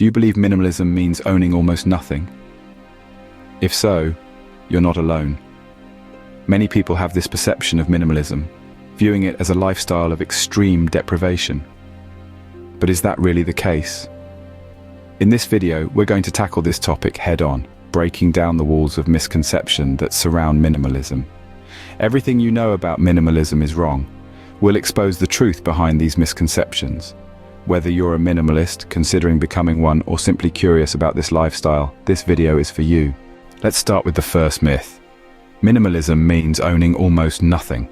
Do you believe minimalism means owning almost nothing? If so, you're not alone. Many people have this perception of minimalism, viewing it as a lifestyle of extreme deprivation. But is that really the case? In this video, we're going to tackle this topic head-on, breaking down the walls of misconception that surround minimalism. Everything you know about minimalism is wrong. We'll expose the truth behind these misconceptions. Whether you're a minimalist, considering becoming one, or simply curious about this lifestyle, this video is for you. Let's start with the first myth. Minimalism means owning almost nothing.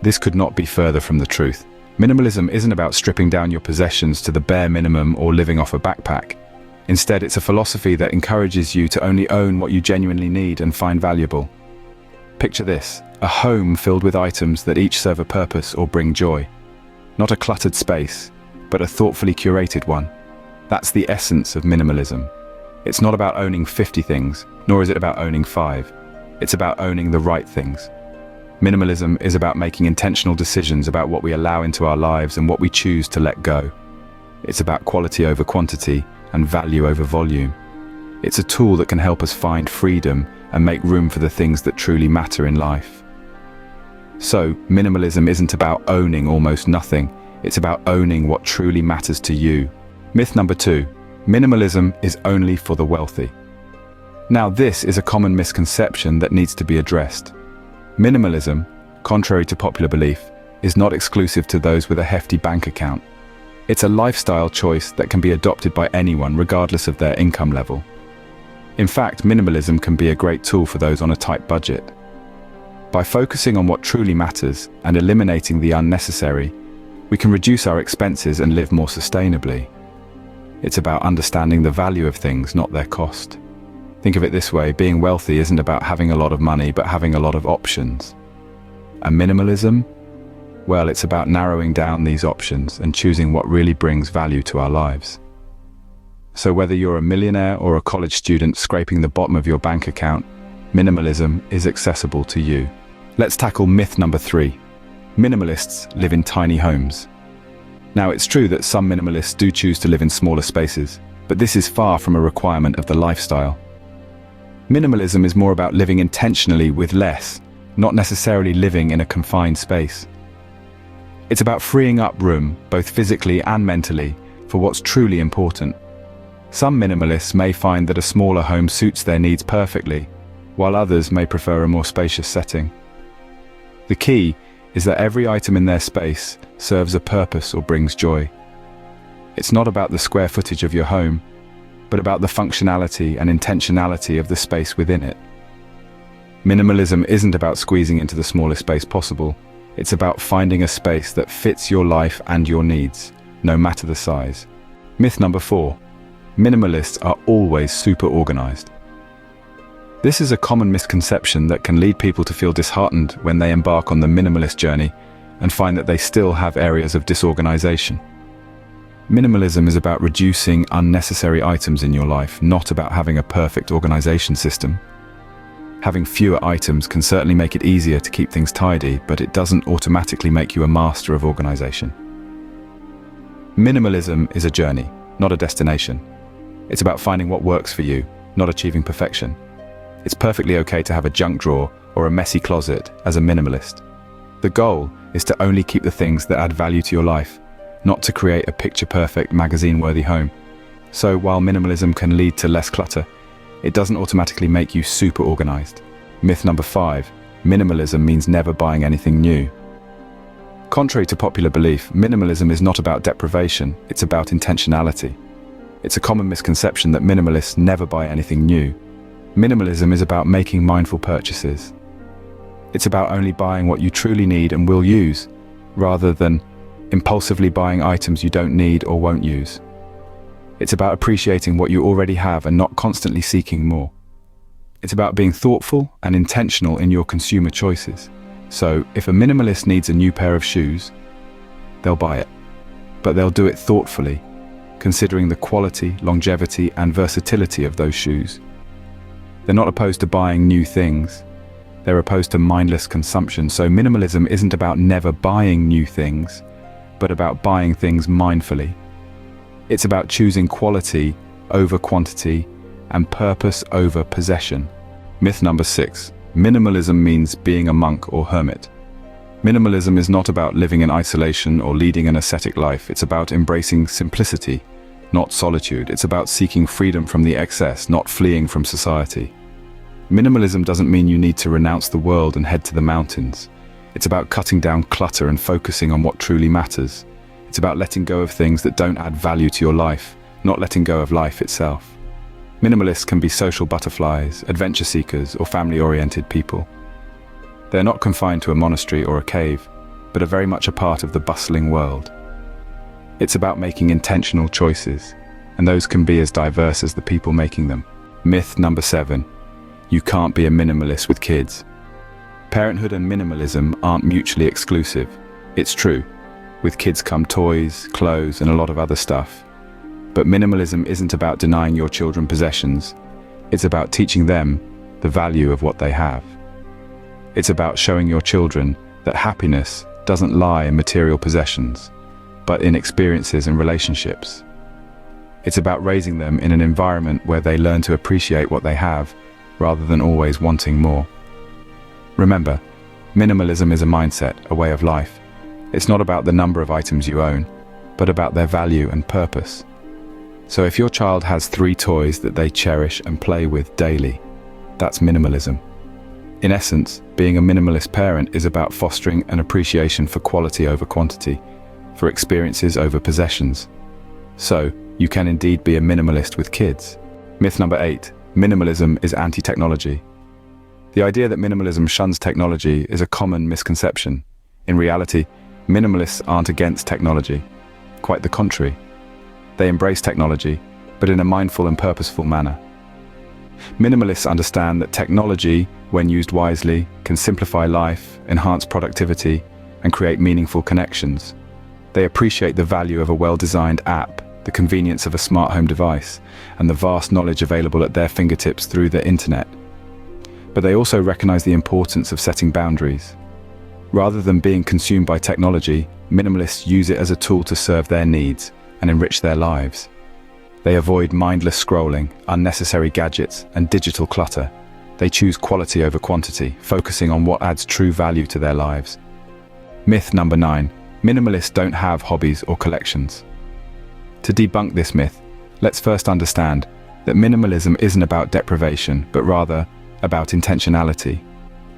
This could not be further from the truth. Minimalism isn't about stripping down your possessions to the bare minimum or living off a backpack. Instead, it's a philosophy that encourages you to only own what you genuinely need and find valuable. Picture this, a home filled with items that each serve a purpose or bring joy. Not a cluttered space, but a thoughtfully curated one. That's the essence of minimalism. It's not about owning 50 things, nor is it about owning 5. It's about owning the right things. Minimalism is about making intentional decisions about what we allow into our lives and what we choose to let go. It's about quality over quantity and value over volume. It's a tool that can help us find freedom and make room for the things that truly matter in life. So, minimalism isn't about owning almost nothing. It's about owning what truly matters to you. Myth number 2. Minimalism is only for the wealthy. Now, this is a common misconception that needs to be addressed. Minimalism, contrary to popular belief, is not exclusive to those with a hefty bank account. It's a lifestyle choice that can be adopted by anyone regardless of their income level. In fact, minimalism can be a great tool for those on a tight budget. By focusing on what truly matters and eliminating the unnecessary, we can reduce our expenses and live more sustainably. It's about understanding the value of things, not their cost. Think of it this way, being wealthy isn't about having a lot of money, but having a lot of options. And minimalism? Well, it's about narrowing down these options and choosing what really brings value to our lives. So whether you're a millionaire or a college student scraping the bottom of your bank account, minimalism is accessible to you. Let's tackle myth number 3. Minimalists live in tiny homes. Now, it's true that some minimalists do choose to live in smaller spaces, but this is far from a requirement of the lifestyle. Minimalism is more about living intentionally with less, not necessarily living in a confined space. It's about freeing up room, both physically and mentally, for what's truly important. Some minimalists may find that a smaller home suits their needs perfectly, while others may prefer a more spacious setting. The key is that every item in their space serves a purpose or brings joy. It's not about the square footage of your home, but about the functionality and intentionality of the space within it. Minimalism isn't about squeezing into the smallest space possible. It's about finding a space that fits your life and your needs, no matter the size. Myth number 4. Minimalists are always super organized. This is a common misconception that can lead people to feel disheartened when they embark on the minimalist journey and find that they still have areas of disorganization. Minimalism is about reducing unnecessary items in your life, not about having a perfect organization system. Having fewer items can certainly make it easier to keep things tidy, but it doesn't automatically make you a master of organization. Minimalism is a journey, not a destination. It's about finding what works for you, not achieving perfection. It's perfectly okay to have a junk drawer or a messy closet as a minimalist. The goal is to only keep the things that add value to your life, not to create a picture-perfect, magazine-worthy home. So while minimalism can lead to less clutter, it doesn't automatically make you super organized. Myth number 5. Minimalism means never buying anything new. Contrary to popular belief, minimalism is not about deprivation, it's about intentionality. It's a common misconception that minimalists never buy anything new. Minimalism is about making mindful purchases. It's about only buying what you truly need and will use, rather than impulsively buying items you don't need or won't use. It's about appreciating what you already have and not constantly seeking more. It's about being thoughtful and intentional in your consumer choices. So, if a minimalist needs a new pair of shoes, they'll buy it. But they'll do it thoughtfully, considering the quality, longevity, and versatility of those shoes. They're not opposed to buying new things. They're opposed to mindless consumption. So minimalism isn't about never buying new things, but about buying things mindfully. It's about choosing quality over quantity and purpose over possession. Myth number 6. Minimalism means being a monk or hermit. Minimalism is not about living in isolation or leading an ascetic life. It's about embracing simplicity, not solitude. It's about seeking freedom from the excess, not fleeing from society. Minimalism doesn't mean you need to renounce the world and head to the mountains. It's about cutting down clutter and focusing on what truly matters. It's about letting go of things that don't add value to your life, not letting go of life itself. Minimalists can be social butterflies, adventure seekers, or family-oriented people. They're not confined to a monastery or a cave, but are very much a part of the bustling world. It's about making intentional choices, and those can be as diverse as the people making them. Myth number 7. You can't be a minimalist with kids. Parenthood and minimalism aren't mutually exclusive. It's true. With kids come toys, clothes, and a lot of other stuff. But minimalism isn't about denying your children possessions. It's about teaching them the value of what they have. It's about showing your children that happiness doesn't lie in material possessions, but in experiences and relationships. It's about raising them in an environment where they learn to appreciate what they have, rather than always wanting more. Remember, minimalism is a mindset, a way of life. It's not about the number of items you own, but about their value and purpose. So if your child has 3 toys that they cherish and play with daily, that's minimalism. In essence, being a minimalist parent is about fostering an appreciation for quality over quantity, for experiences over possessions. So, you can indeed be a minimalist with kids. Myth number 8. Minimalism is anti-technology. The idea that minimalism shuns technology is a common misconception. In reality, minimalists aren't against technology. Quite the contrary. They embrace technology, but in a mindful and purposeful manner. Minimalists understand that technology, when used wisely, can simplify life, enhance productivity, and create meaningful connections. They appreciate the value of a well-designed app, the convenience of a smart home device, and the vast knowledge available at their fingertips through the internet. But they also recognize the importance of setting boundaries. Rather than being consumed by technology, minimalists use it as a tool to serve their needs and enrich their lives. They avoid mindless scrolling, unnecessary gadgets, and digital clutter. They choose quality over quantity, focusing on what adds true value to their lives. Myth number 9. Minimalists don't have hobbies or collections. To debunk this myth, let's first understand that minimalism isn't about deprivation, but rather about intentionality.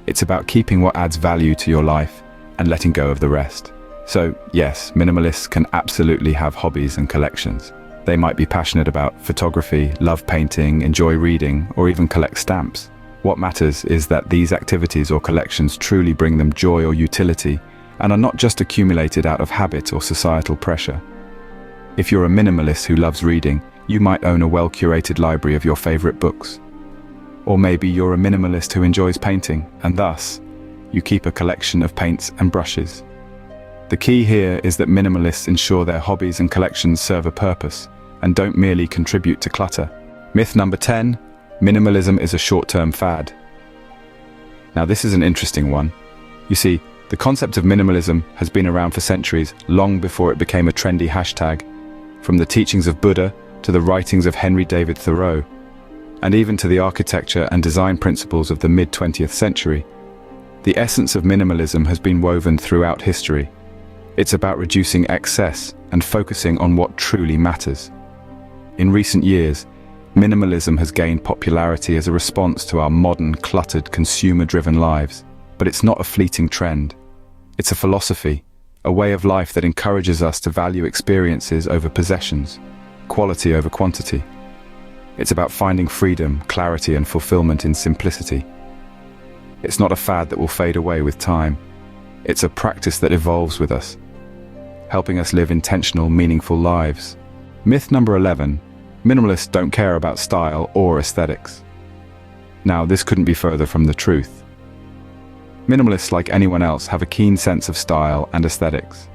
It's about keeping what adds value to your life and letting go of the rest. So, yes, minimalists can absolutely have hobbies and collections. They might be passionate about photography, love painting, enjoy reading, or even collect stamps. What matters is that these activities or collections truly bring them joy or utility, and are not just accumulated out of habit or societal pressure. If you're a minimalist who loves reading, you might own a well-curated library of your favorite books. Or maybe you're a minimalist who enjoys painting, and thus, you keep a collection of paints and brushes. The key here is that minimalists ensure their hobbies and collections serve a purpose, and don't merely contribute to clutter. Myth number 10. Minimalism is a short-term fad. Now this is an interesting one. You see, the concept of minimalism has been around for centuries, long before it became a trendy hashtag, from the teachings of Buddha to the writings of Henry David Thoreau, and even to the architecture and design principles of the mid-20th century. The essence of minimalism has been woven throughout history. It's about reducing excess and focusing on what truly matters. In recent years, minimalism has gained popularity as a response to our modern, cluttered, consumer-driven lives. But it's not a fleeting trend. It's a philosophy, a way of life that encourages us to value experiences over possessions, quality over quantity. It's about finding freedom, clarity, and fulfillment in simplicity. It's not a fad that will fade away with time. It's a practice that evolves with us, helping us live intentional, meaningful lives. Myth number 11. Minimalists don't care about style or aesthetics. Now, this couldn't be further from the truth. Minimalists, like anyone else, have a keen sense of style and aesthetics.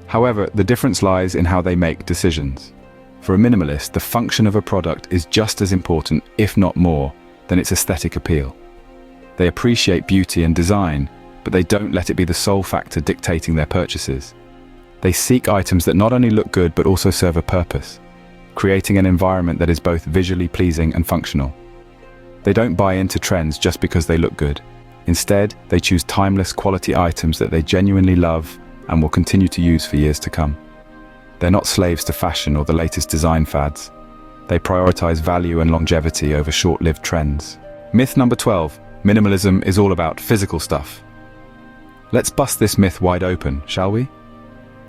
However, the difference lies in how they make decisions. For a minimalist, the function of a product is just as important, if not more, than its aesthetic appeal. They appreciate beauty and design, but they don't let it be the sole factor dictating their purchases. They seek items that not only look good but also serve a purpose. creating an environment that is both visually pleasing and functional. They don't buy into trends just because they look good. Instead, they choose timeless quality items that they genuinely love and will continue to use for years to come. They're not slaves to fashion or the latest design fads. They prioritize value and longevity over short-lived trends. Myth number 12. Minimalism is all about physical stuff. Let's bust this myth wide open, shall we?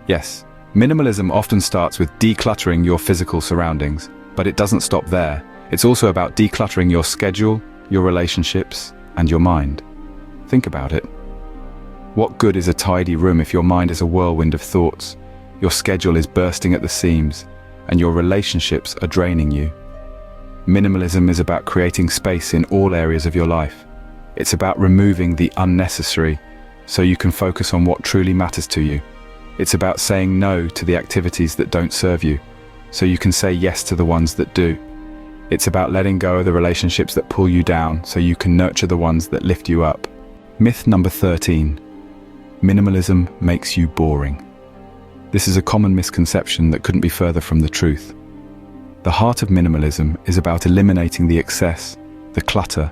Yes, minimalism often starts with decluttering your physical surroundings, but it doesn't stop there. It's also about decluttering your schedule, your relationships, and your mind. Think about it. What good is a tidy room if your mind is a whirlwind of thoughts, your schedule is bursting at the seams, and your relationships are draining you? Minimalism is about creating space in all areas of your life. It's about removing the unnecessary so you can focus on what truly matters to you. It's about saying no to the activities that don't serve you so you can say yes to the ones that do. It's about letting go of the relationships that pull you down so you can nurture the ones that lift you up. Myth number 13. Minimalism makes you boring. This is a common misconception that couldn't be further from the truth. The heart of minimalism is about eliminating the excess, the clutter,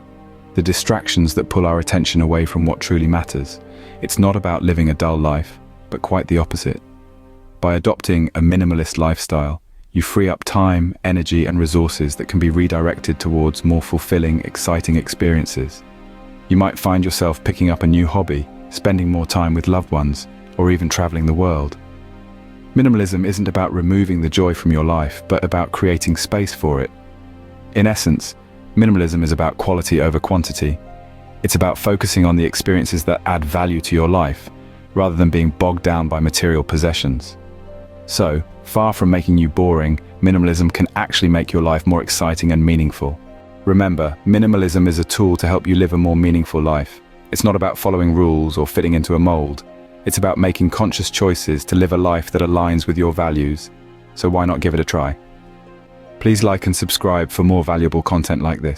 the distractions that pull our attention away from what truly matters. It's not about living a dull life, but quite the opposite. By adopting a minimalist lifestyle, you free up time, energy, and resources that can be redirected towards more fulfilling, exciting experiences. You might find yourself picking up a new hobby, spending more time with loved ones, or even traveling the world. Minimalism isn't about removing the joy from your life, but about creating space for it. In essence, minimalism is about quality over quantity. It's about focusing on the experiences that add value to your life, rather than being bogged down by material possessions. So, far from making you boring, minimalism can actually make your life more exciting and meaningful. Remember, minimalism is a tool to help you live a more meaningful life. It's not about following rules or fitting into a mold. It's about making conscious choices to live a life that aligns with your values. So why not give it a try? Please like and subscribe for more valuable content like this.